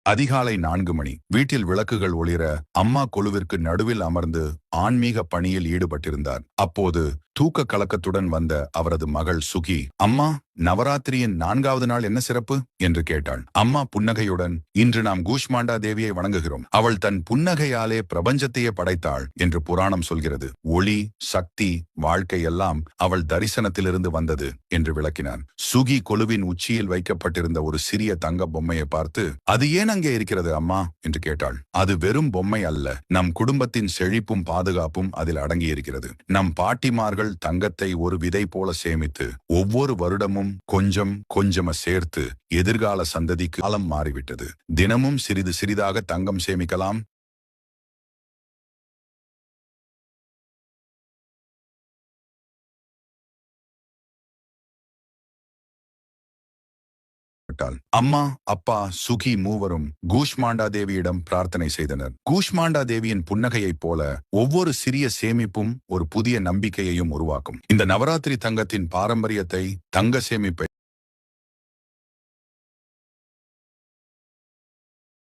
அதிகாலை 4 மணி. வீட்டில் விளக்குகள் ஒளிர அம்மா கொலுவிற்கு நடுவில் அமர்ந்து ஆன்மீக பணியில் ஈடுபட்டிருந்தார். அப்போது தூக்க கலக்கத்துடன் வந்த அவரது மகள் சுகி, அம்மா, நவராத்திரியின் 4வது நாள் என்ன சிறப்பு என்று கேட்டாள். அம்மா புன்னகையுடன், இன்று நாம் கூஷ்மாண்டா தேவியை வணங்குகிறோம். அவள் தன் புன்னகையாலே பிரபஞ்சத்தையே படைத்தாள் என்று புராணம் சொல்கிறது. ஒளி, சக்தி, வாழ்க்கை எல்லாம் அவள் தரிசனத்திலிருந்து வந்தது என்று விளக்கினான். சுகி கொலுவின் உச்சியில் வைக்கப்பட்டிருந்த ஒரு சிறிய தங்க பொம்மையை பார்த்து, அது ஏன் அங்கே இருக்கிறது அம்மா என்று கேட்டாள். அது வெறும் பொம்மை அல்ல, நம் குடும்பத்தின் செழிப்பும் பாதுகாப்பும் அதில் அடங்கியிருக்கிறது. நம் பாட்டிமார்கள் தங்கத்தை ஒரு விதை போல சேமித்து ஒவ்வொரு வருடமும் கொஞ்சம் கொஞ்சமா சேர்த்து எதிர்கால சந்ததிக்கு காலம் மாறிவிட்டது. தினமும் சிறிது சிறிதாக தங்கம் சேமிக்கலாம். அம்மா, அப்பா, சுகி மூவரும் கூஷ்மாண்டா தேவியிடம் பிரார்த்தனை செய்தனர். கூஷ்மாண்டா தேவியின் புன்னகையைப் போல ஒவ்வொரு சிறிய சேமிப்பும் ஒரு புதிய நம்பிக்கையையும் உருவாக்கும். இந்த நவராத்திரி தங்கத்தின் பாரம்பரியத்தை, தங்க சேமிப்பை